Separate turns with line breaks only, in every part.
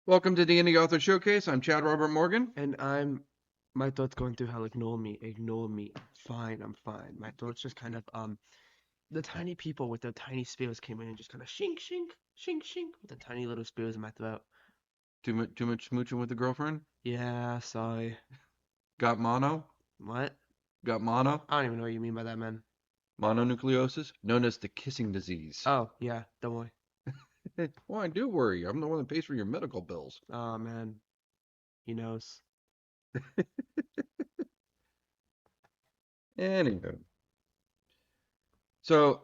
Welcome to the Indie Author Showcase. I'm Chad Robert Morgan.
And my throat's going through hell. Ignore me, ignore me. I'm fine, I'm fine. My throat's just kind of, the tiny people with their tiny spears came in and just kind of shink, shink, shink, shink with the tiny little spears in my throat.
Too much smooching with the girlfriend?
Yeah, sorry.
Got mono?
What?
Got mono?
I don't even know what you mean by that, man.
Mononucleosis, known as the kissing disease.
Oh, yeah, don't worry.
Well, I do worry. I'm the one that pays for your medical bills.
Oh, man, he knows.
Anywho, so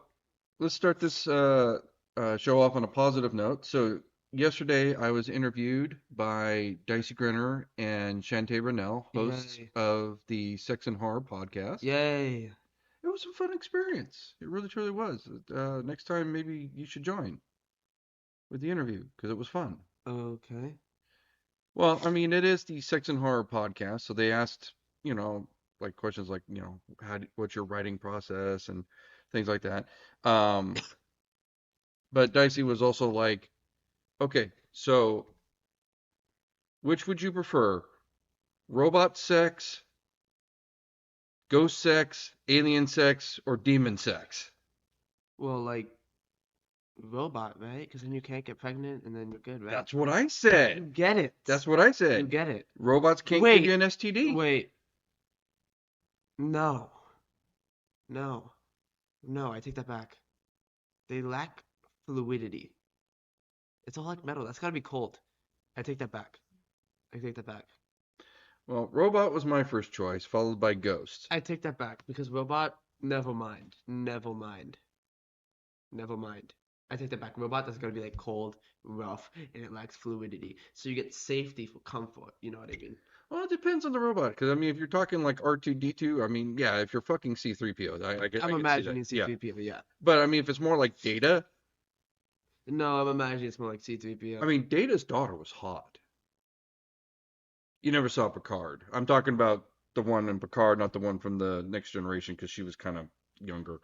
let's start this show off on a positive note. So yesterday I was interviewed by Dicey Grenor and Shantae Brunell, hosts
Yay.
of the Sex and Horror podcast.
Yay.
It was a fun experience. It really, truly was. Next time, maybe you should join with the interview because it was fun.
Okay.
Well, I mean, it is the Sex and Horror podcast, so they asked, like questions like, what's your writing process and things like that. Um, but Dicey was also like, okay, so which would you prefer? Robot sex, ghost sex, alien sex, or demon sex?
Well, like, robot, right? Because then you can't get pregnant and then you're good, right?
That's what I
You
said.
get it.
That's what I
You
said.
get it.
Robots can't give you
Wait,
an STD.
wait. No. No. No, I take that back. They lack fluidity. It's all like metal. That's gotta be cold. I take that back. I take that back.
Well, robot was my first choice, followed by ghost.
I take that back because robot, never mind. Never mind. Never mind. I take that back. Robot that's gonna be like cold, rough, and it lacks fluidity. So you get safety for comfort. You know what I mean?
Well, it depends on the robot, because I mean, if you're talking like R2D2, I mean, yeah, if you're fucking C3PO, I
I'm
can see that.
imagining
Yeah,
C3PO, yeah.
but I mean, if it's more like Data,
No, I'm imagining it's more like
I
C3PO.
mean, Data's daughter was hot. You never saw Picard. I'm talking about the one in Picard, not the one from the Next Generation, because she was kind of younger.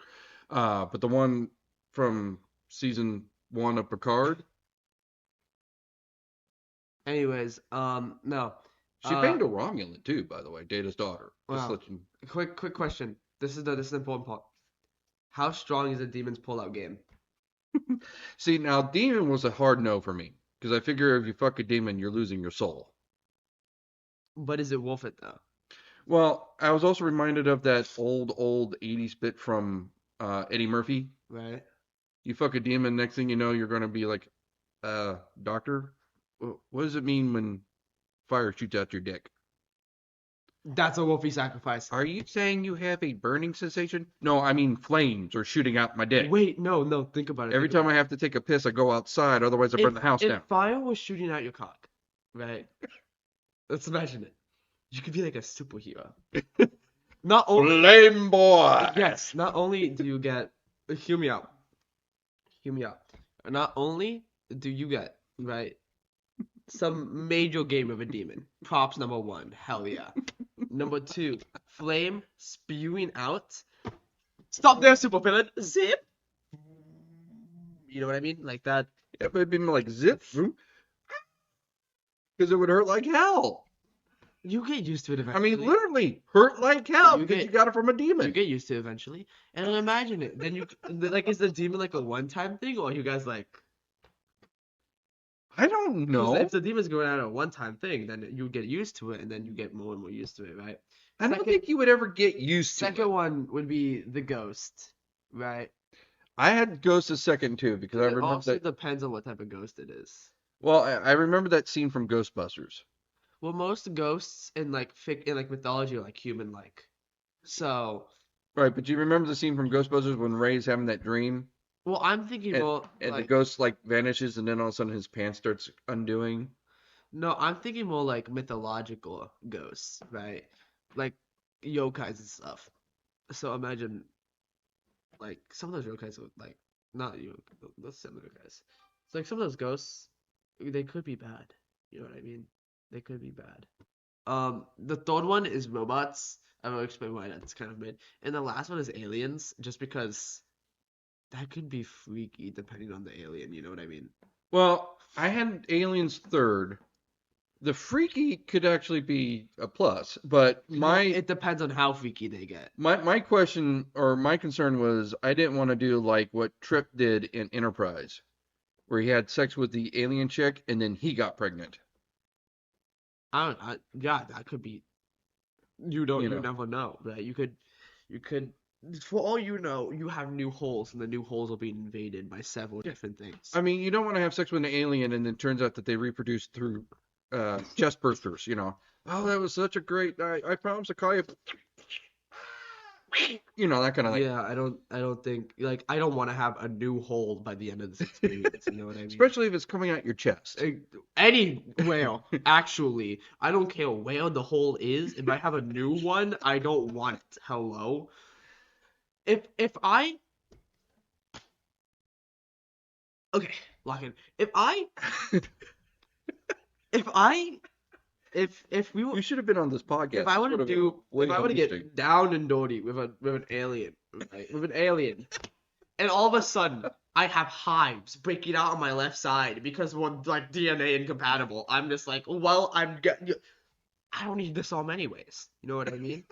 But the one from season 1 of Picard,
Anyways, no.
she banged a Romulan too, by the way, Data's daughter. Just
Wow.
let you.
Quick question. This is the important part. How strong is a demon's pullout game?
See, now demon was a hard no for me because I figure if you fuck a demon, you're losing your soul.
But is it worth it though?
Well, I was also reminded of that old 80s bit from Eddie Murphy.
Right?
You fuck a demon, next thing you know, you're going to be like, doctor, what does it mean when fire shoots out your dick?
That's a wolfy sacrifice.
Are you saying you have a burning sensation? No, I mean flames are shooting out my dick.
Wait, no, think about it.
Every time I have to take a piss, I go outside, otherwise I burn the house
If
down.
fire was shooting out your cock, right? Let's imagine it. You could be like a superhero. Not only
Flame boy!
Yes, not only do you get hear me out. Hear me out. Not only do you get, right, some major game of a demon. Props number one. Hell yeah. Number two, flame spewing out. Stop there, supervillain. Zip. You know what I mean? Like that.
It would be like zip, because it would hurt like hell.
You get used to it
I
eventually.
mean, literally hurt like hell
You
because
get-
you got it from a demon.
You get used to it eventually. And then imagine it. Then you like, is the demon like a one-time thing, or are you guys like?
I don't
'Cause
know.
if the demon's going out a one-time thing, then you get used to it, and then you get more and more used to it, right?
I don't
Second-
think you would ever get used to
Second
it.
one would be the ghost, right?
I had Ghost a second too because I
It
remember
also
that.
depends on what type of ghost it is.
Well, I remember that scene from Ghostbusters.
Well, most ghosts in like mythology are like human-like. So,
Right, but do you remember the scene from Ghostbusters when Ray's having that dream
well, I'm thinking more
and the
like
ghost like vanishes and then all of a sudden his pants starts undoing?
no, I'm thinking more like mythological ghosts, right? Like yokais and stuff. So imagine like some of those yokais are like not you, the similar guys. It's like some of those ghosts, they could be bad. You know what I mean? They could be bad. The third one is robots. I will explain why that's kind of mid. And the last one is aliens, just because that could be freaky depending on the alien. You know what I mean?
Well, I had Aliens third, The freaky could actually be a plus, but
Well, it depends on how freaky they get.
my question or my concern was I didn't want to do like what Trip did in Enterprise, where he had sex with the alien chick and then he got pregnant.
Yeah, that could be.
You
You
know.
never know, right? You could, for all you know, you have new holes, and the new holes will be invaded by several
Yeah.
different things.
I mean, you don't want to have sex with an alien and then turns out that they reproduce through chest bursters, you know. Oh, that was such a great night. I promise to call you. You know, that kind of thing.
Yeah, I don't think like I don't want to have a new hole by the end of this experience. You know what I mean?
Especially if it's coming out your chest.
Eh, Any whale, actually, I don't care where the hole is. If I have a new one, I don't want it. Hello. If I okay, lock in. If I if we were
You should have been on this podcast.
if I
This
want
would
to
have been
do
way
if I want to
interesting.
get down and dirty with an alien, right? With an alien, and all of a sudden I have hives breaking out on my left side because we're like DNA incompatible. I'm just like, well, I don't need this arm anyways. You know what I mean?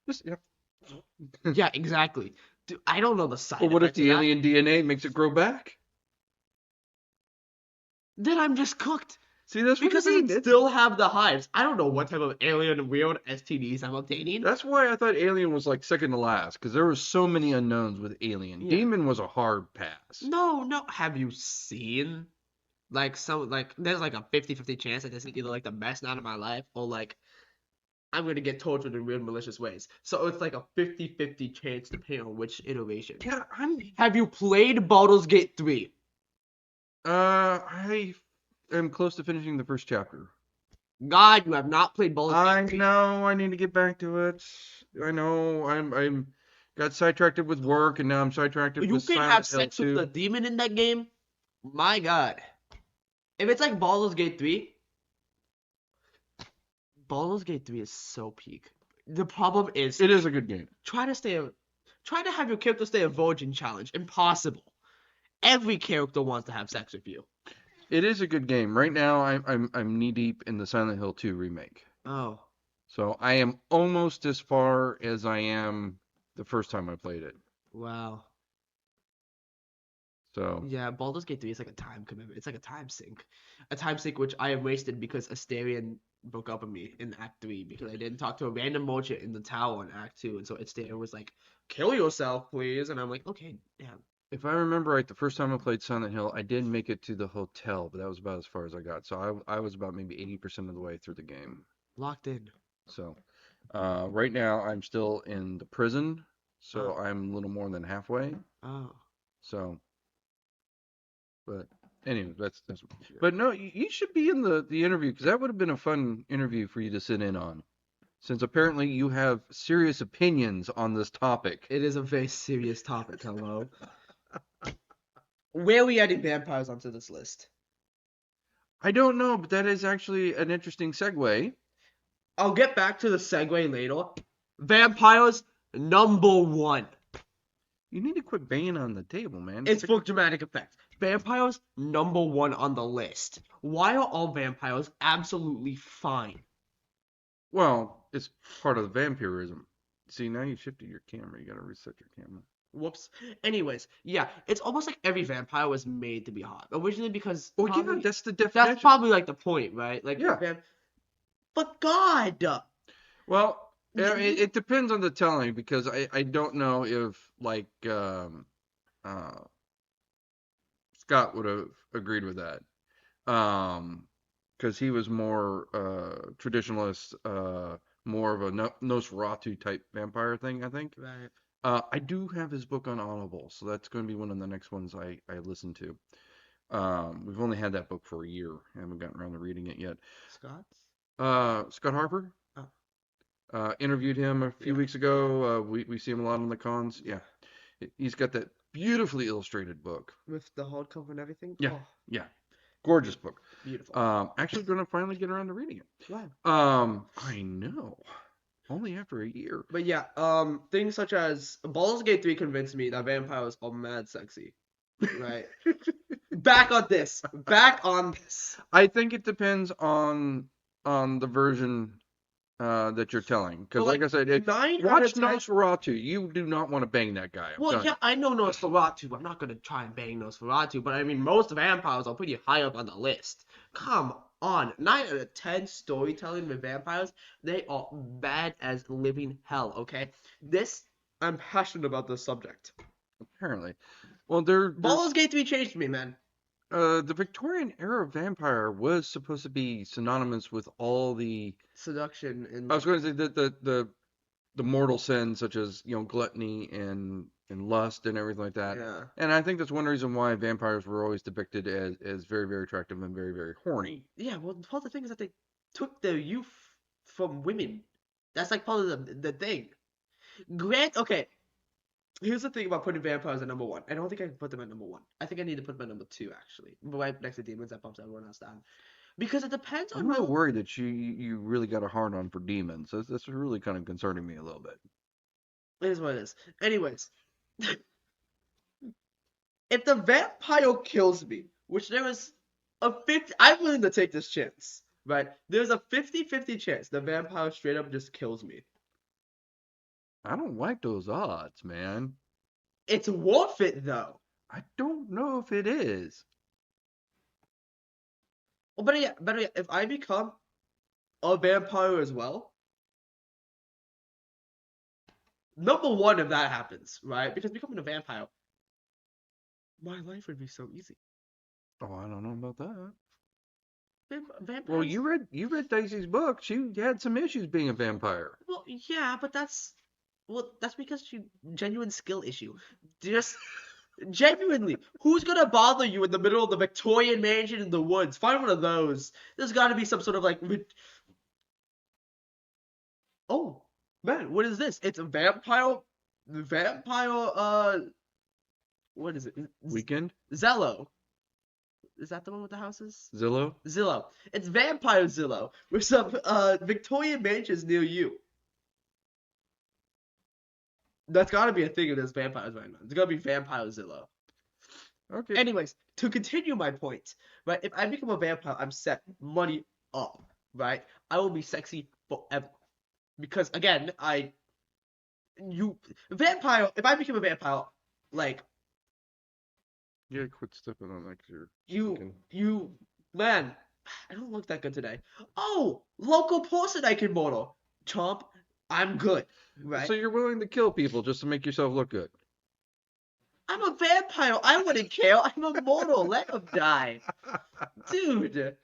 Just, yeah.
Yeah, exactly. Dude, I don't know the side
Or what if
effects of
the
that.
alien DNA makes it grow back?
Then I'm just cooked.
See, that's what
Because
I
I
mean.
still have the hives. I don't know what type of alien weird STDs I'm obtaining.
That's why I thought Alien was like second to last, because there were so many unknowns with Alien.
Yeah.
Demon was a hard pass.
No. Have you seen like some like there's like a 50-50 chance that this is either like the best night of my life or like I'm gonna get tortured in weird malicious ways. So it's like a 50-50 chance depending on which iteration.
Yeah,
Have you played Baldur's Gate 3?
I am close to finishing the first chapter.
God, you have not played Baldur's
I
Gate 3.
know, I need to get back to it. I know, I'm got sidetracked with work, and now I'm sidetracked
You
with
can
Silent
have
Hill
sex with
2.
the demon in that game. My God. If it's like Baldur's Gate 3, Baldur's Gate 3 is so peak. The problem is
It is a good game.
try to have your character stay a virgin challenge. Impossible. Every character wants to have sex with you.
It is a good game. Right now, I'm knee deep in the Silent Hill 2 remake.
Oh.
So I am almost as far as I am the first time I played it.
Wow.
So
Yeah, Baldur's Gate 3 is like a time commitment. It's like a time sink. A time sink which I have wasted because Astarion broke up with me in Act 3 because I didn't talk to a random merchant in the tower in Act 2. And so Astarion was like, kill yourself, please. And I'm like, okay, yeah.
if I remember right, the first time I played Silent Hill, I did make it to the hotel, but that was about as far as I got. So I was about maybe 80% of the way through the game.
Locked in.
So right now I'm still in the prison, so
Oh.
I'm a little more than halfway.
Oh.
So, but anyway, that's but no, you should be in the interview because that would have been a fun interview for you to sit in on, since apparently you have serious opinions on this topic.
It is a very serious topic, hello. Where are we adding vampires onto this list?
I don't know, but that is actually an interesting segue.
I'll get back to the segue later. Vampires, number 1.
You need to quit banging on the table, man.
It's for dramatic effect. Vampires, number 1 on the list. Why are all vampires absolutely fine?
Well, it's part of the vampirism. See, now you shifted your camera. You gotta reset your camera.
Whoops. Anyways, yeah, it's almost like every vampire was made to be hot. Originally because
Well, yeah,
probably,
that's the definition.
that's probably like the point, right? Like,
Yeah.
But God!
Well, it depends on the telling because I don't know if like Scott would have agreed with that. Because he was more traditionalist, more of a Nosferatu type vampire thing, I think.
Right.
I do have his book on Audible, so that's going to be one of the next ones I listen to. We've only had that book for a year. I haven't gotten around to reading it yet. Scott Harper. Interviewed him a few weeks ago. We see him a lot on the cons. Yeah. He's got that beautifully illustrated book.
With the hardcover and everything?
Yeah.
Oh,
Yeah. Gorgeous book.
beautiful.
Actually going to finally get around to reading it.
Wow.
I know. Only after a year.
But yeah, things such as Baldur's Gate 3 convinced me that vampires are mad sexy. right? Back on this. Back on this.
I think it depends on the version that you're telling.
But
Because, like
like
I said,
9 out of
watch
10.
Nosferatu. You do not want to bang that guy. I'm
Well,
telling
yeah, I know Nosferatu. I'm not gonna try and bang Nosferatu, but I mean, most vampires are pretty high up on the list. Come on, 9 out of 10 storytelling with vampires, they are bad as living hell. Okay, this I'm passionate about this subject.
you. Apparently, well, they're
Baldur's Gate 3 changed me, man.
the Victorian era vampire was supposed to be synonymous with all the.
Seduction and
I was going to say that the mortal sins such as gluttony and lust and everything like that.
yeah,
And I think that's one reason why vampires were always depicted as very, very attractive and very, very horny.
yeah. Well, part of the thing is that they took their youth from women. That's like part of the thing. Okay, here's the thing about putting vampires at number one. I don't think I can put them at number one. I think I need to put them at number two, actually. Right next to demons, that bumps everyone else down. Because it depends
I'm
on
really
how.
worried that you really got a hard on for demons. That's really kind of concerning me a little bit.
It is what it is. Anyways, if the vampire kills me, which there is a 50, I'm willing to take this chance, right? There's a 50-50 chance the vampire straight up just kills me.
I don't like those odds, man.
It's worth it, though.
I don't know if it is.
Well, better yet, if I become a vampire as well, number one, if that happens, right? Because becoming a vampire, my life would be so easy.
Oh, I don't know about that.
Vampires.
Well, you read Dicey's book. She had some issues being a vampire.
Well, yeah, but that's because she genuine skill issue. Just genuinely, who's gonna bother you in the middle of the Victorian mansion in the woods? Find one of those. There's got to be some sort of like. Oh man, what is this? It's a vampire. What is it?
Weekend?
Zello. Is that the one with the houses?
Zillow?
Zillow. It's Vampire Zillow with some Victorian mansions near you. That's gotta be a thing if there's vampires right now. It's gotta be Vampire Zillow.
Okay.
Anyways, to continue my point, right? If I become a vampire, I'm set money up, right? I will be sexy forever. Because again, if I become a vampire, like
Yeah, quit stepping on that 'cause you're
man, I don't look that good today. Oh, local person I can model. Chomp, I'm good, right?
So you're willing to kill people just to make yourself look good.
I'm a vampire. I wouldn't care. I'm immortal. Let him die. Dude.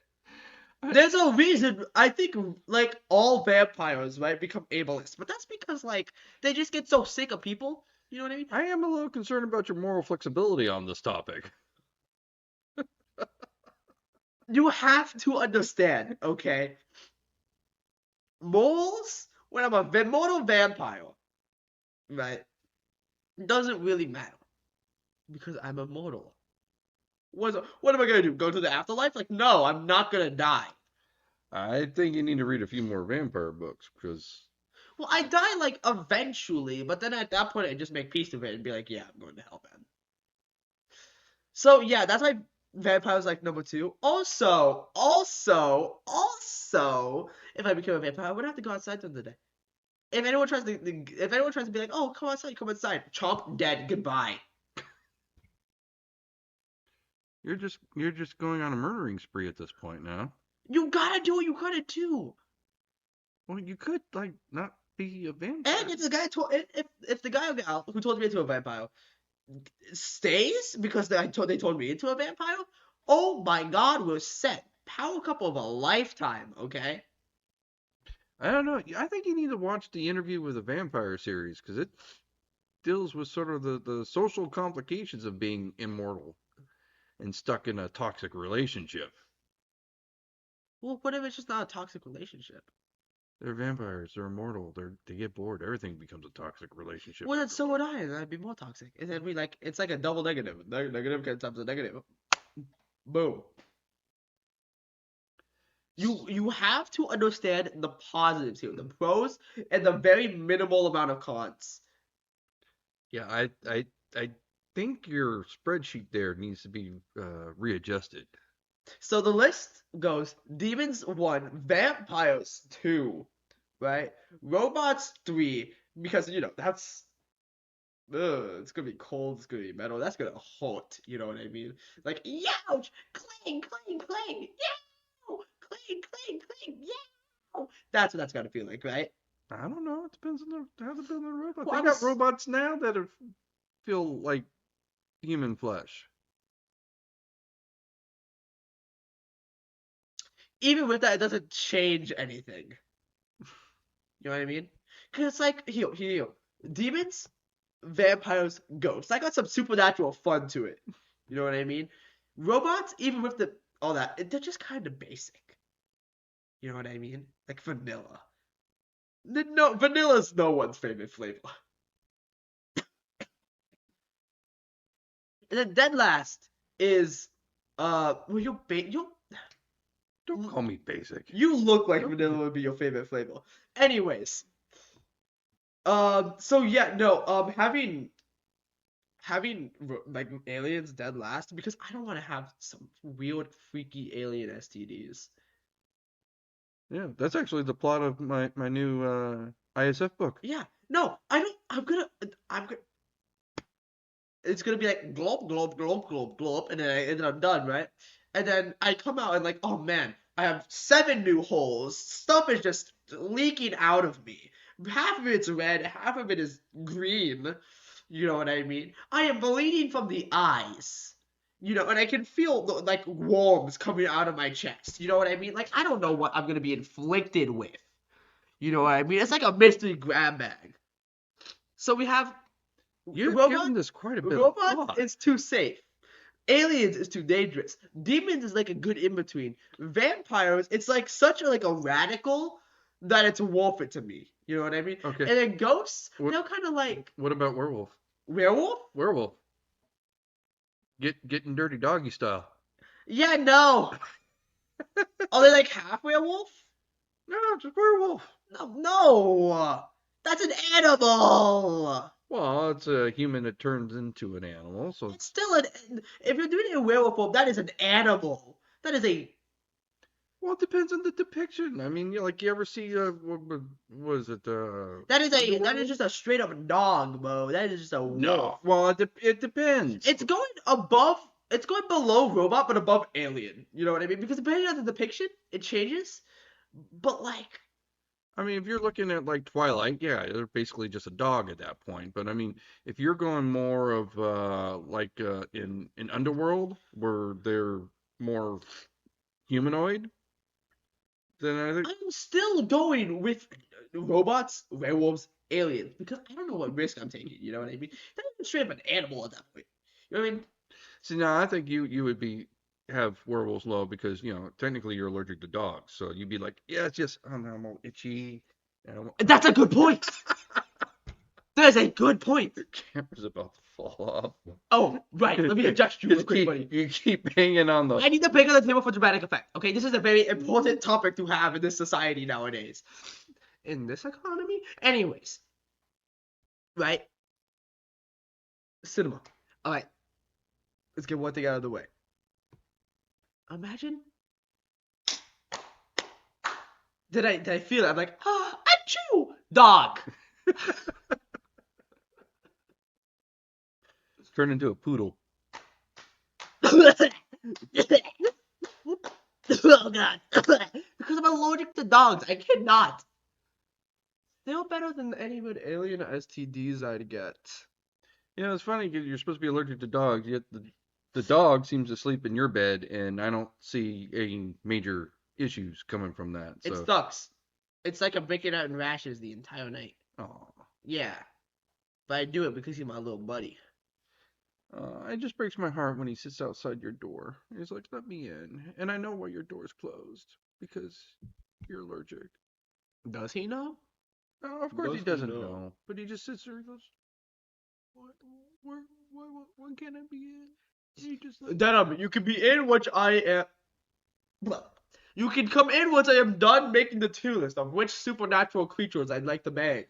There's a reason I think like all vampires, right, become ableist. But that's because like they just get so sick of people. You know what I mean?
I am a little concerned about your moral flexibility on this topic.
You have to understand, okay? Morals, when I'm a immortal vampire, right, doesn't really matter. Because I'm immortal. What am I gonna do? Go to the afterlife? Like, no, I'm not gonna die.
I think you need to read a few more vampire books because
Well, I die like eventually, but then at that point I just make peace with it and be like, yeah, I'm going to hell, man. So yeah, that's why vampires like number two. Also, if I became a vampire, I wouldn't have to go outside during the day. If anyone tries to be like, oh, come outside, chomp, dead, goodbye.
you're just going on a murdering spree at this point now.
You gotta do what you gotta do.
Well, you could like not be a vampire.
And if the guy if the guy who told me into a vampire stays because they told me into a vampire, oh my god, we're set. Power couple of a lifetime, okay?
I don't know. I think you need to watch the Interview with a Vampire series because it deals with sort of the social complications of being immortal and stuck in a toxic relationship.
Well, what if it's just not a toxic relationship?
They're vampires. They're immortal. They get bored. Everything becomes a toxic relationship.
Well, then so would I, and I'd be more toxic. And then it's like a double negative. Negative times a negative. Boom. You have to understand the positives here, the pros, and the very minimal amount of cons.
Yeah, I think your spreadsheet there needs to be readjusted.
So the list goes demons 1, vampires 2, right? Robots 3, because that's it's gonna be cold, it's gonna be metal, that's gonna hurt, you know what I mean? Like, youch, clang, clang, clang, yow, clang, clang, clang, yow. That's what that's gonna feel like, right?
I don't know. It depends on how they build the robot.
Well,
They got robots now that feel like human flesh.
even with that, it doesn't change anything. You know what I mean? Because it's like, demons, vampires, ghosts. I got some supernatural fun to it. You know what I mean? Robots, even with all that, they're just kind of basic. You know what I mean? Like vanilla. No, vanilla's no one's favorite flavor. And then dead last is well,
Don't call me basic.
you look like vanilla would be your favorite flavor. Anyways, so yeah, no, having like aliens dead last because I don't want to have some weird freaky alien STDs.
Yeah, that's actually the plot of my new ISF book.
Yeah, no, I don't. I'm gonna. It's gonna be like glop glop glop glop glop, and then I'm done, right? And then I come out and like, oh man, I have 7 new holes. Stuff is just leaking out of me. Half of it's red, half of it is green. You know what I mean? I am bleeding from the eyes. And I can feel like worms coming out of my chest. You know what I mean? Like I don't know what I'm gonna be inflicted with. You know what I mean? It's like a mystery grab bag. So we have
You've given this quite a bit of
robots
thought.
is too safe. Aliens is too dangerous. Demons is like a good in between. Vampires, it's like such a radical that it's worth it to me. You know what I mean?
Okay.
And then ghosts,
What-
they're kind of like
What about werewolf?
werewolf.
Werewolf. Getting dirty doggy style.
Yeah, no. Are they like half werewolf?
No, just werewolf.
No. That's an animal.
Well, it's a human that turns into an animal, so
It's still if you're doing it in werewolf form, that is an animal. That is a.
well, it depends on the depiction. I mean, like you ever see what was it?
That is just a straight up dog, bro. That is just a wolf.
No. Well, it depends.
It's going above. It's going below robot, but above alien. You know what I mean? Because depending on the depiction, it changes. But like,
I mean, if you're looking at like Twilight, yeah, they're basically just a dog at that point. But I mean, if you're going more of in Underworld where they're more humanoid, then I think
I'm still going with robots, werewolves, aliens because I don't know what risk I'm taking. You know what I mean? That's straight up an animal at that point. You know what I mean?
see now I think you would have werewolves low because technically you're allergic to dogs, so you'd be like, yeah, it's just I'm all itchy.
That's a good point. That is a good point.
Your camera's about to fall off.
Oh, right. Let me adjust you real quick, buddy.
You keep hanging on the.
I need to pick on the table for dramatic effect. Okay, this is a very important topic to have in this society nowadays. In this economy? Anyways. Right? Cinema. Alright. Let's get one thing out of the way. Imagine. Did I feel it? I'm like, achoo! Dog!
Turn into a poodle.
Oh god. Because I'm allergic to dogs. I cannot. Still better than any good alien STDs I'd get.
It's funny because you're supposed to be allergic to dogs, yet the dog seems to sleep in your bed, and I don't see any major issues coming from that. So.
It sucks. It's like I'm breaking out in rashes the entire night.
Oh.
Yeah. But I do it because he's my little buddy.
It just breaks my heart when he sits outside your door. He's like, let me in. And I know why your door's closed. Because you're allergic.
Does he know?
Oh, of course
Does
he
he
doesn't
know?
know. But he just sits there and goes, why can't I be in? He just like,
You can be in once I am. You can come in once I am done making the tier list of which supernatural creatures I'd like to bang.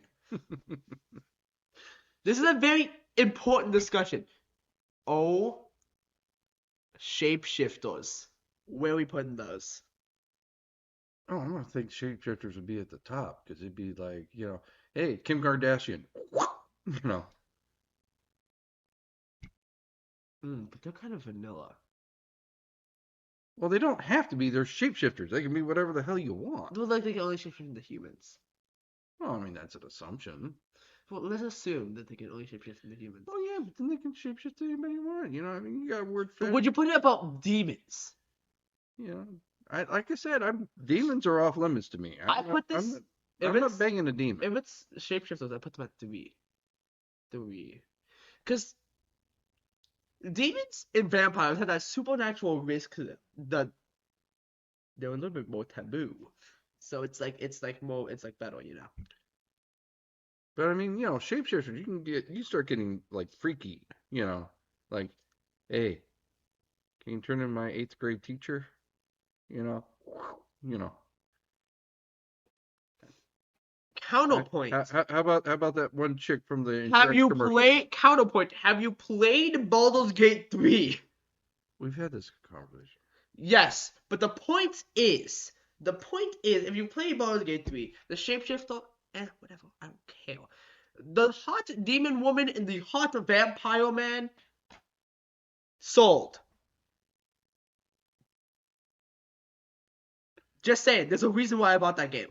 This is a very important discussion. Oh, shapeshifters. Where are we putting those?
Oh, I'm gonna think shapeshifters would be at the top because it'd be like, hey, Kim Kardashian, you know.
But they're kind of vanilla.
Well, they don't have to be. They're shapeshifters. They can be whatever the hell you want.
They're like they can only shapeshift into humans.
Well, I mean, that's an assumption.
Well, let's assume that they can only shapeshift into humans.
Oh yeah, but then they can shapeshift to anybody you want. I mean, you got a word
But
for
would you put it about demons?
you know. Like I said, demons are off limits to me.
I put
I'm
this
not,
if
I'm not
it's
banging a demon.
if it's shapeshifters, I put them at 3. Because demons and vampires have that supernatural risk that they're a little bit more taboo. So it's like more it's like better, you know.
But I mean, shapeshifters, you start getting like freaky. Like, hey, can you turn in my eighth grade teacher? You know, you know.
Counterpoint.
How about that one chick from the
Have
insurance
you
commercial?
played Counterpoint? Have you played Baldur's Gate 3?
We've had this conversation.
Yes, but the point is, if you play Baldur's Gate 3, the shapeshifter, whatever, I don't care. The hot demon woman and the hot vampire man, sold. Just saying, there's a reason why I bought that game.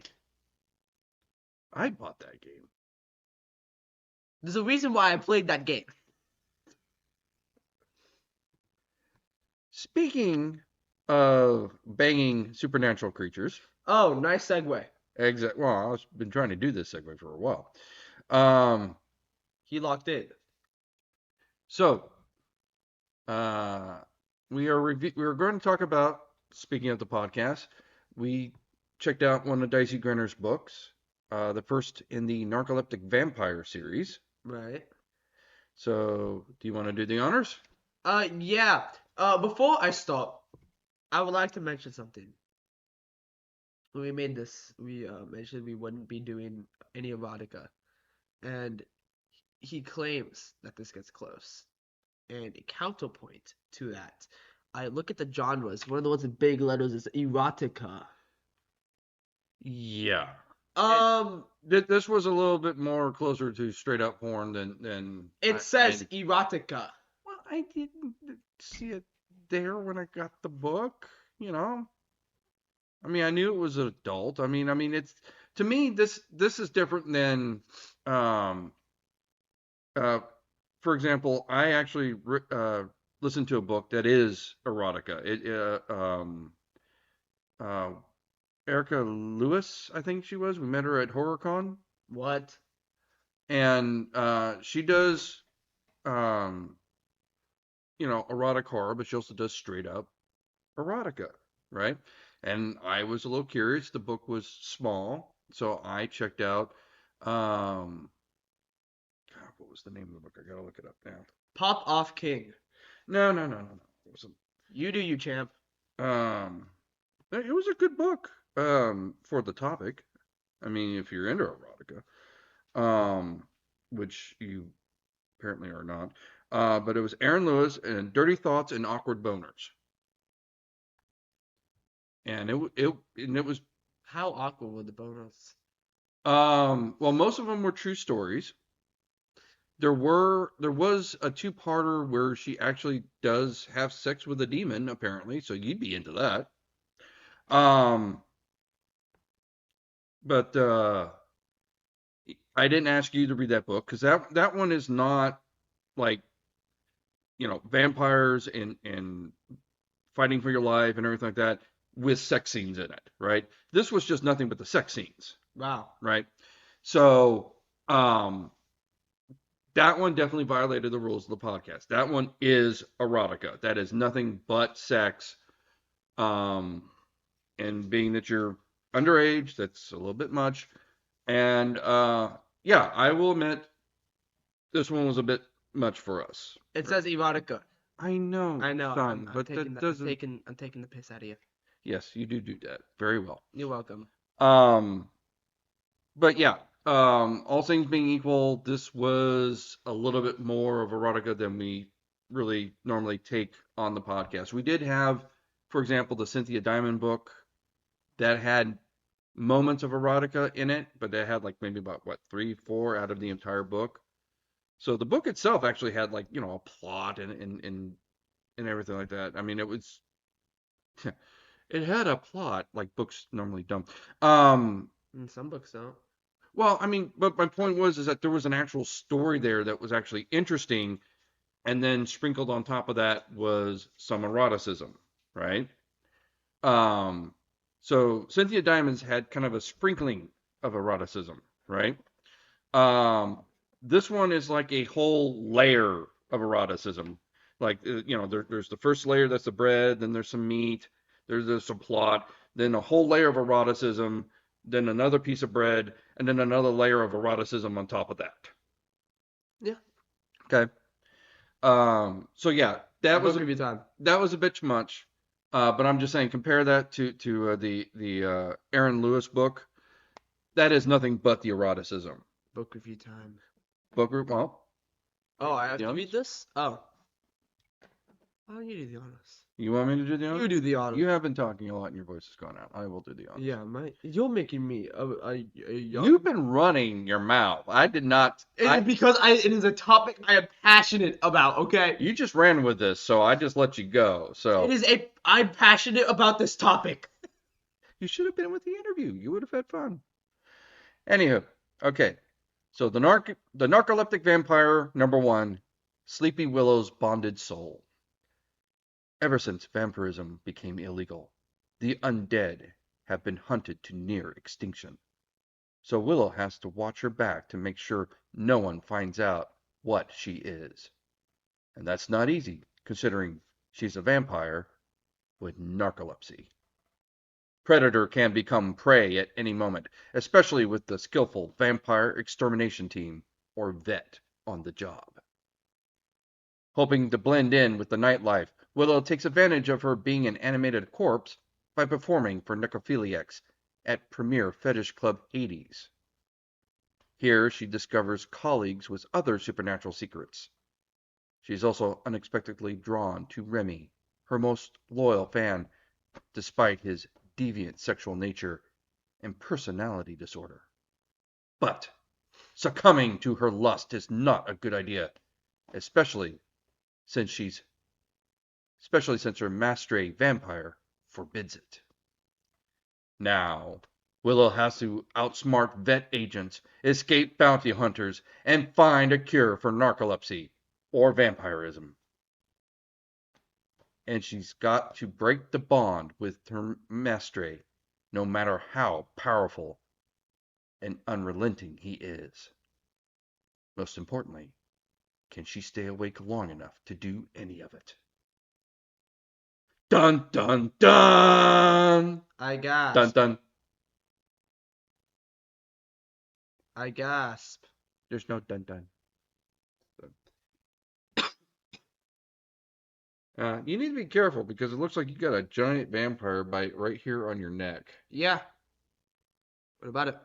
I bought that game.
There's a reason why I played that game.
Speaking of banging supernatural creatures,
Oh, nice segue.
well, I've been trying to do this segue for a while. Um,
He locked in.
so we are going to talk about, speaking of the podcast, we checked out one of Dicey Grenor's books, the first in the Narcoleptic Vampire series.
Right.
So, do you want to do the honors?
Yeah. Before I start, I would like to mention something. When we made this, we mentioned we wouldn't be doing any erotica, and he claims that this gets close. And a counterpoint to that, I look at the genres. One of the ones in big letters is erotica.
Yeah.
Um,
This was a little bit more closer to straight up porn than
it says erotica.
well, I didn't see it there when I got the book, you know. I mean, I knew it was adult. I mean, it's to me this is different than um uh for example, I actually listened to a book that is erotica. Uh Erica Lewis, I think she was. We met her at HorrorCon,
What?
and she does um erotic horror, but she also does straight up erotica, right? And I was a little curious. The book was small, so I checked out. Um, God, what was the name of the book? I gotta look it up now.
Pop off king.
No, no, no, no, no. It wasn't.
You do you, champ.
Um, it was a good book. For the topic. I mean, if you're into erotica, which you apparently are not. But it was Aaron Lewis and Dirty Thoughts and Awkward Boners, and it was
How awkward were the bonus?
well, most of them were true stories. There was a two-parter where she actually does have sex with a demon, apparently, so you'd be into that. Um, but I didn't ask you to read that book because that one is not like vampires and fighting for your life and everything like that with sex scenes in it, right? This was just nothing but the sex scenes,
Wow.
right? So, that one definitely violated the rules of the podcast. That one is erotica. That is nothing but sex. And being that you're underage, that's a little bit much. And yeah, I will admit this one was a bit much for us.
It says erotica.
I know,
I know.
son,
I'm
but
taking
that
the,
doesn't.
I'm taking the piss out of you.
Yes, you do that very well.
You're welcome.
Um, but yeah, all things being equal, this was a little bit more of erotica than we really normally take on the podcast. We did have, for example, the Cynthia Diamond book that had moments of erotica in it, but they had like maybe about what, three, four out of the entire book. So the book itself actually had like, a plot and everything like that. I mean, it had a plot like books normally don't. Um,
And some books don't.
well, I mean, but my point was is that there was an actual story there that was actually interesting, and then sprinkled on top of that was some eroticism, right? Um, so Cynthia Diamonds had kind of a sprinkling of eroticism, right? Um, this one is like a whole layer of eroticism. Like, there's the first layer that's the bread, then there's some meat, there's some plot, then a whole layer of eroticism, then another piece of bread, and then another layer of eroticism on top of that.
Yeah.
Okay. So yeah,
Book review time.
that was a bit much. But I'm just saying, compare that to the Aaron Lewis book. That is nothing but the eroticism.
Book review time.
Book group, well,
Oh, I have
the
to read
honors.
this? Oh. Oh, you do the honors.
You want me to do the honors?
You do the honors.
You have been talking a lot, and your voice has gone out. I will do the honors.
Yeah, you're making me a young.
You've been running your mouth. I did not.
Because it is a topic I am passionate about. Okay.
You just ran with this, so I just let you go. So
I'm passionate about this topic.
you should have been with the interview. You would have had fun. Anywho, okay. So the narcoleptic vampire #1, Sleepy Willow's bonded soul. Ever since vampirism became illegal, the undead have been hunted to near extinction. So Willow has to watch her back to make sure no one finds out what she is. And that's not easy, considering she's a vampire with narcolepsy. Predator can become prey at any moment, especially with the skillful vampire extermination team, or VET, on the job. Hoping to blend in with the nightlife, Willow takes advantage of her being an animated corpse by performing for necrophiliacs at premier fetish club Hades. Here she discovers colleagues with other supernatural secrets. She is also unexpectedly drawn to Remy, her most loyal fan, despite his deviant sexual nature and personality disorder. But succumbing to her lust is not a good idea, especially since her Mastre vampire forbids it. Now, Willow has to outsmart vet agents, escape bounty hunters, and find a cure for narcolepsy or vampirism. And she's got to break the bond with her Mastre, no matter how powerful and unrelenting he is. Most importantly, can she stay awake long enough to do any of it? Dun dun dun!
I gasp.
Dun dun.
I gasp.
There's no dun dun. You need to be careful because it looks like you got a giant vampire bite right here on your neck.
Yeah. What about it?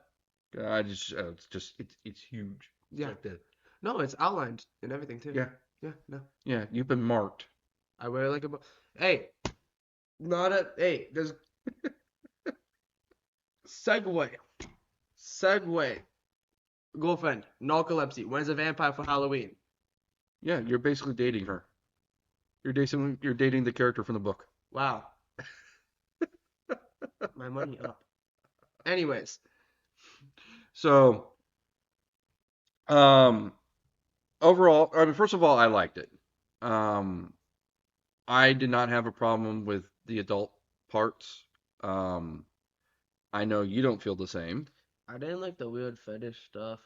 It's huge. It's
Yeah.
like that.
No, it's outlined and everything too.
Yeah.
Yeah. No.
Yeah, you've been marked.
I wear like a. Hey. Not a. Hey. There's. Segue. Girlfriend. Narcolepsy. When's a vampire for Halloween?
Yeah, you're basically dating her. You're dating the character from the book.
Wow. My money up. Anyways.
So, overall, I mean, first of all, I liked it. I did not have a problem with the adult parts. I know you don't feel the same.
I didn't like the weird fetish stuff.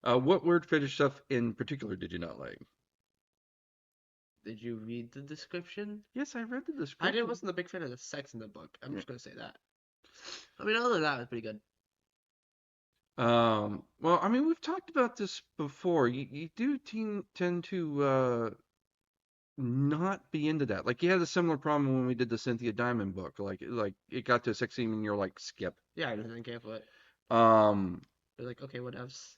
What weird fetish stuff in particular did you not like?
Did you read the description?
Yes, I read the description.
I wasn't a big fan of the sex in the book. I'm just gonna say that. I mean, other than that, it was pretty good.
Well, I mean, we've talked about this before. You do tend to not be into that. Like you had a similar problem when we did the Cynthia Diamond book. Like it got to a sex scene and you're like, skip.
Yeah, I didn't care for it.
Um,
They're like, okay, what else?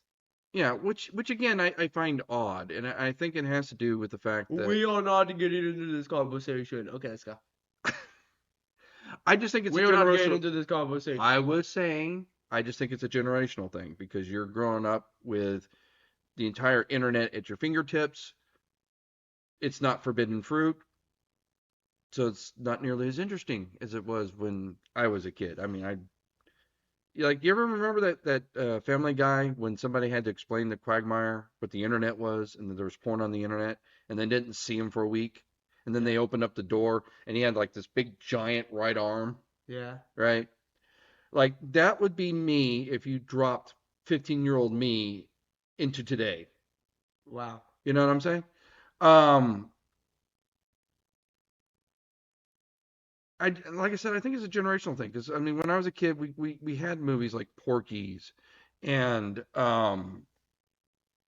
Yeah, which again I find odd, and I think it has to do with the fact that
We are not getting into this conversation. Okay, let's go.
I just think it's a
We are not getting
generational.
into this conversation.
I was saying I just think it's a generational thing because you're growing up with the entire internet at your fingertips. It's not forbidden fruit, so it's not nearly as interesting as it was when I was a kid. I mean, like, you ever remember that Family Guy when somebody had to explain the Quagmire what the internet was, and that there was porn on the internet, and then didn't see him for a week, and then
Yeah.
they opened up the door, and he had like this big giant right arm,
Yeah.
right? Like that would be me if you dropped 15-year-old me into today.
Wow.
You know what I'm saying? Um, like I said, I think it's a generational thing because I mean, when I was a kid, we had movies like Porky's and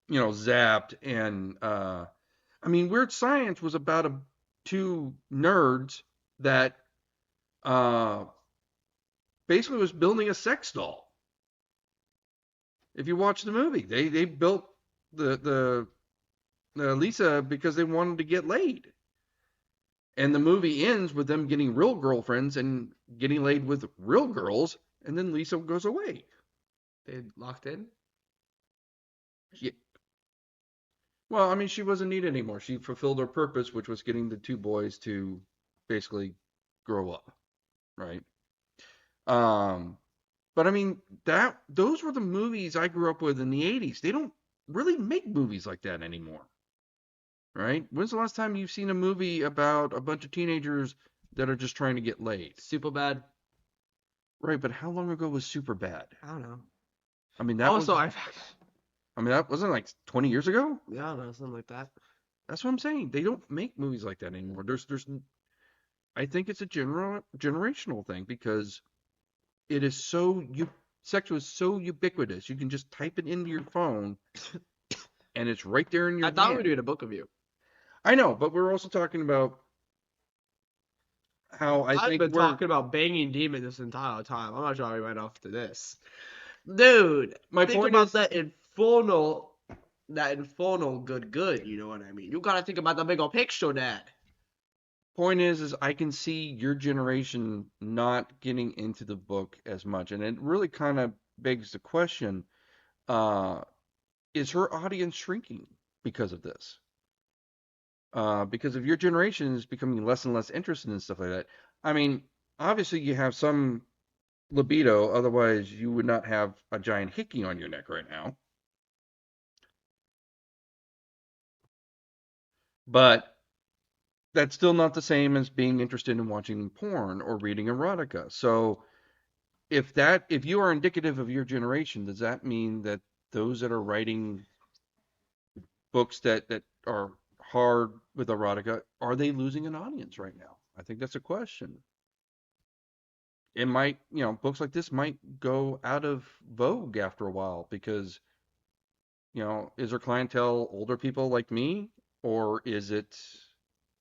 Zapped, and I mean, Weird Science was about two nerds that uh basically was building a sex doll. If you watch the movie, they built the Lisa because they wanted to get laid. And the movie ends with them getting real girlfriends and getting laid with real girls, and then Lisa goes away.
They locked in?
Yeah. Well, I mean, she wasn't needed anymore. She fulfilled her purpose, which was getting the two boys to basically grow up, right? Um, but I mean, that those were the movies I grew up with in the 80s. They don't really make movies like that anymore, right? When's the last time you've seen a movie about a bunch of teenagers that are just trying to get laid?
Super bad.
Right, but how long ago was Superbad?
I don't know.
I mean,
Also,
that wasn't like 20 years ago.
yeah, I don't know, something like that.
That's what I'm saying. They don't make movies like that anymore. I think it's a generational thing because it is sex was so ubiquitous. You can just type it into your phone and it's right there in
I
your
thought we were
hand.
doing a book review.
I know, but we're also talking about how I
I've
think
been
we're.
talking about banging demon this entire time. I'm not sure how we went off to this. Dude,
My
think
point
about
is,
that infernal good, you know what I mean? You gotta think about the bigger picture, Dad.
is I can see your generation not getting into the book as much, and it really kind of begs the question: uh, is her audience shrinking because of this? Because if your generation is becoming less and less interested in stuff like that, I mean, obviously you have some libido, otherwise you would not have a giant hickey on your neck right now. But that's still not the same as being interested in watching porn or reading erotica. So if you are indicative of your generation, does that mean that those that are writing books that are hard with erotica, are they losing an audience right now? I think that's a question. It might, books like this might go out of vogue after a while because, is her clientele older people like me, or is it,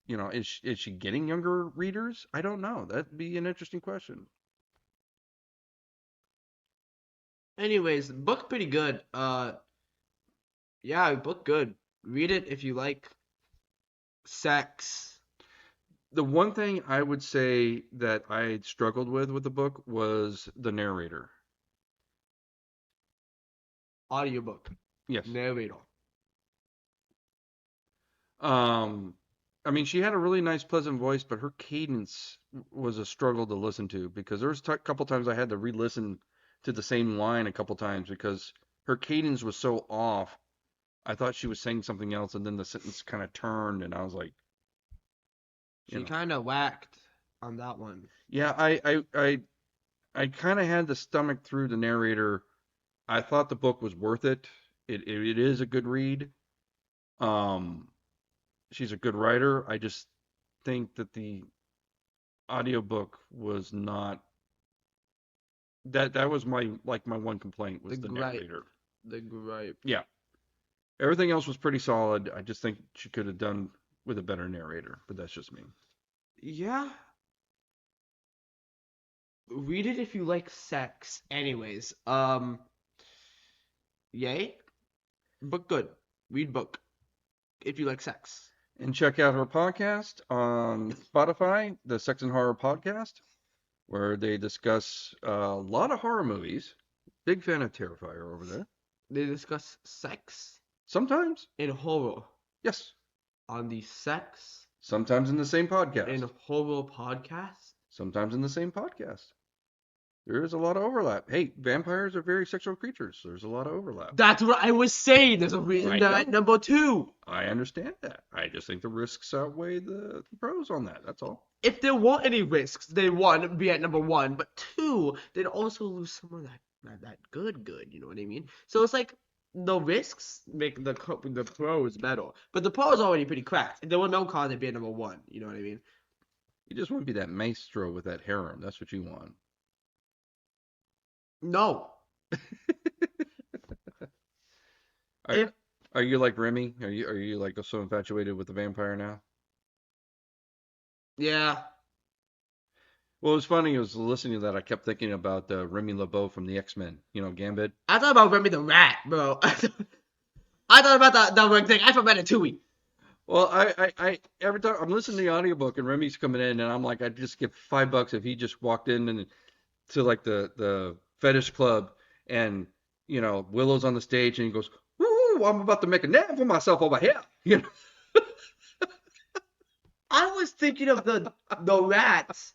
is she getting younger readers? I don't know. That'd be an interesting question.
Anyways, book pretty good. Yeah, book good. Read it if you like sex.
The one thing I would say that I struggled with the book was the narrator.
Audiobook.
Yes.
Narrator.
Um, I mean, she had a really nice, pleasant voice, but her cadence was a struggle to listen to because there was a couple times I had to re-listen to the same line a couple times because her cadence was so off. I thought she was saying something else, and then the sentence kind of turned, and I was like, you
She
know,
kind of whacked on that one.
yeah, I kind of had the stomach through the narrator. I thought the book was worth it. It is a good read. Um, she's a good writer. I just think that the audiobook was not that was my one complaint
The
was the
gripe.
narrator.
The gripe.
Yeah. Everything else was pretty solid. I just think she could have done with a better narrator, but that's just me.
Yeah. Read it if you like sex. Anyways, yay? Book good. Read book. If you like sex.
And check out her podcast on Spotify, the Sex and Horror Podcast, where they discuss a lot of horror movies. Big fan of Terrifier over there.
They discuss sex
Sometimes,
and horror
yes.
on the Sex
Sometimes in the same
and
podcast.
Horror podcast.
Sometimes in the same podcast. There is a lot of overlap. Hey, vampires are very sexual creatures. There's a lot of overlap.
That's what I was saying. There's a reason
I
that
know.
at number 2.
I understand that. I just think the risks outweigh the pros on that. That's all.
If there weren't any risks, they one be at number 1, but 2, they'd also lose some of that good. You know what I mean? So it's like the risks make the pros better, but the pros already pretty cracked. If there were no cons, they'd be at number 1. You know what I mean?
You just want to be that maestro with that harem. That's what you want.
No.
Are you like Remy? Are you like so infatuated with the vampire now?
Yeah.
Well, it was funny. I was listening to that. I kept thinking about Remy LeBeau from the X-Men. You know, Gambit.
I thought about Remy the Rat, bro. I thought about the thing. I thought about Ratatouille.
Well, I every time I'm listening to the audiobook and Remy's coming in, and I'm like, I'd just give $5 if he just walked in and to like the fetish club, and you know, Willow's on the stage, and he goes, "Woo, I'm about to make a name for myself over here." You know.
I was thinking of the rats.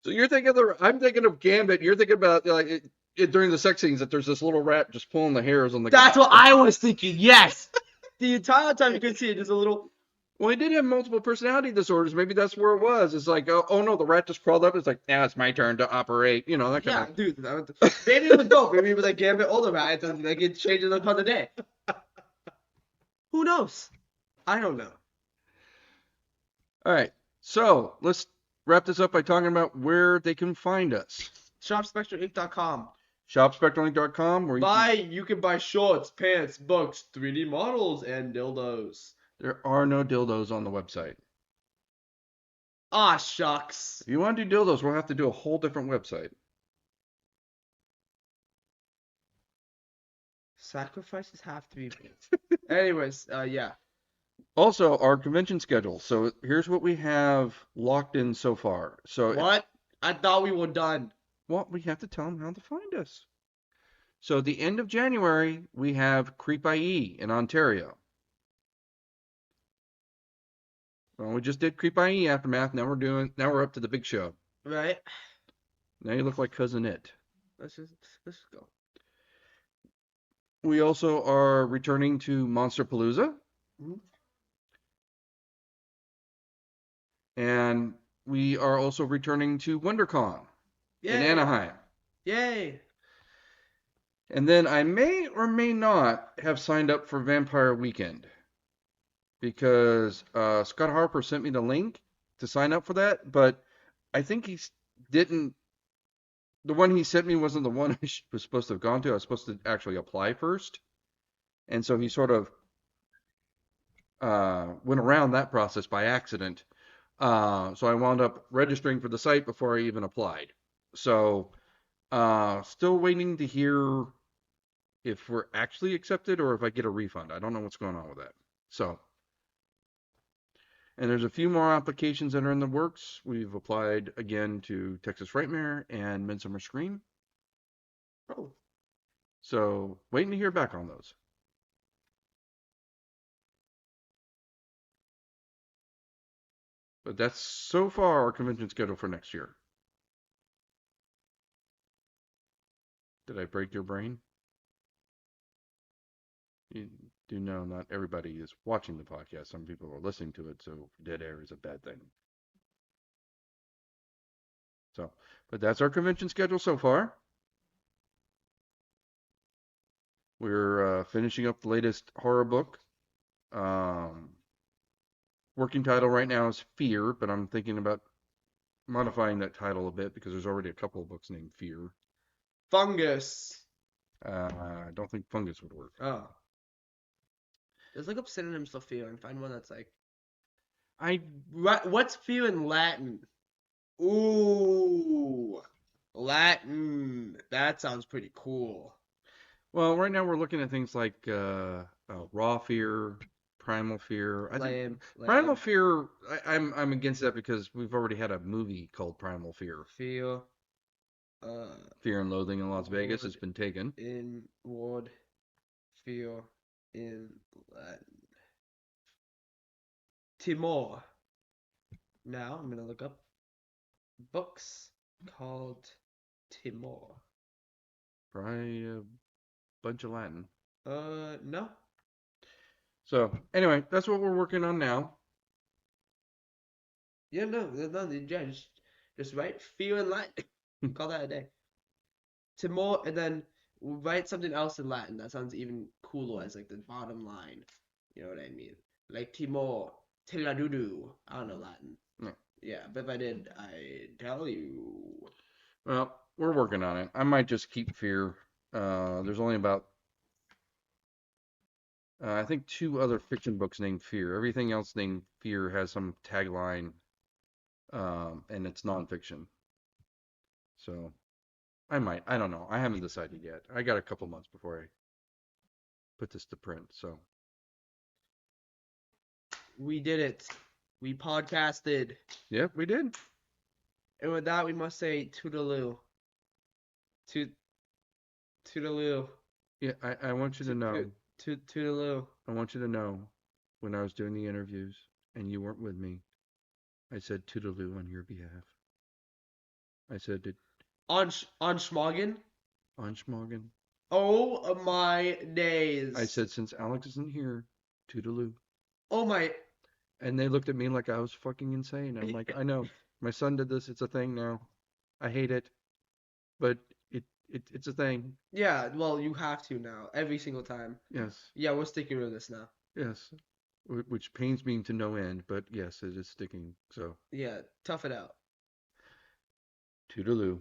So you're thinking I'm thinking of Gambit. You're thinking about like during the sex scenes that there's this little rat just pulling the hairs on the.
That's what I was thinking. Yes. The entire time you could see it, just a little.
Well, he did have multiple personality disorders. Maybe that's where it was. It's like, oh no, the rat just crawled up. It's like, now it's my turn to operate. You know, that kind of.
Dude. Maybe it was both. Maybe it was like Gambit or the rat. And like it changes up on the day. Who knows? I don't know.
All right. So let's wrap this up by talking about where they can find us.
ShopSpectrumInc.com.
ShopSpectrumLink.com, where
you can buy shorts, pants, books, 3D models, and dildos.
there are no dildos on the website.
Ah, shucks.
If you want to do dildos, we'll have to do a whole different website.
Sacrifices have to be made. Anyways, yeah.
Also, our convention schedule. So here's what we have locked in so far. So
What? I thought we were done.
well, we have to tell them how to find us. So the end of January, we have Creep IE in Ontario. Well, we just did Creep IE Aftermath. Now we're up to the big show.
Right?
Now you look like Cousin It.
Let's just go.
We also are returning to Monsterpalooza.
Mhm.
And we are also returning to WonderCon in
Yay.
Anaheim.
Yay.
And then I may or may not have signed up for Vampire Weekend because Scott Harper sent me the link to sign up for that, but I think he didn't. The one he sent me wasn't the one I was supposed to have gone to. I was supposed to actually apply first. And so he sort of went around that process by accident. So I wound up registering for the site before I even applied. So still waiting to hear if we're actually accepted or if I get a refund. I don't know what's going on with that. So, and there's a few more applications that are in the works. We've applied again to Texas Frightmare and Midsummer Scream.
Oh.
So waiting to hear back on those. But that's so far our convention schedule for next year. Did I break your brain? You do know not everybody is watching the podcast. Some people are listening to it, so dead air is a bad thing. So, but that's our convention schedule so far. We're finishing up the latest horror book. Working title right now is Fear, but I'm thinking about modifying that title a bit because there's already a couple of books named Fear.
Fungus.
I don't think Fungus would work.
Oh. Let's look up synonyms for fear and find one that's like. What's fear in Latin? Ooh. Latin. That sounds pretty cool.
Well, right now we're looking at things like raw fear, primal fear. I think
Lame,
primal
lame.
fear. I'm against that because we've already had a movie called Primal Fear.
Feel, uh,
Fear and Loathing in Las Vegas has
ward
been taken.
in ward, feel in Latin. Timor. Now I'm gonna look up books called Timor.
Probably a bunch of Latin.
No.
So anyway, that's what we're working on now.
Yeah, no, no, yeah, just write feel in Latin. Call that a day. Timor, and then write something else in Latin that sounds even cooler as like the bottom line. You know what I mean? Like Timor, Teladudu. I don't know Latin.
Yeah.
Yeah, but if I did, I tell you.
Well, we're working on it. I might just keep fear. There's only about I think two other fiction books named Fear. Everything else named Fear has some tagline, and it's nonfiction. So I might. I don't know. I haven't decided yet. I got a couple months before I put this to print. So
We did it. We podcasted.
yep, we did.
And with that, we must say toodaloo. Toot, toodaloo.
Yeah, I want you to
Toot,
know.
toot, toot, toodaloo.
I want you to know when I was doing the interviews and you weren't with me, I said toodaloo on your behalf. I said it
On Schmoggin?
on Schmoggin.
Oh my
I
days.
said since Alex isn't here, toodaloo.
Oh my.
And they looked at me like I was fucking insane. I'm like, I know. My son did this. It's a thing now. I hate it, but it's a thing.
Yeah, well, you have to now, every single time.
Yes.
Yeah, we're sticking with this now.
Yes. Which pains me to no end, but yes, it is sticking. So,
Yeah, tough it out.
toodaloo.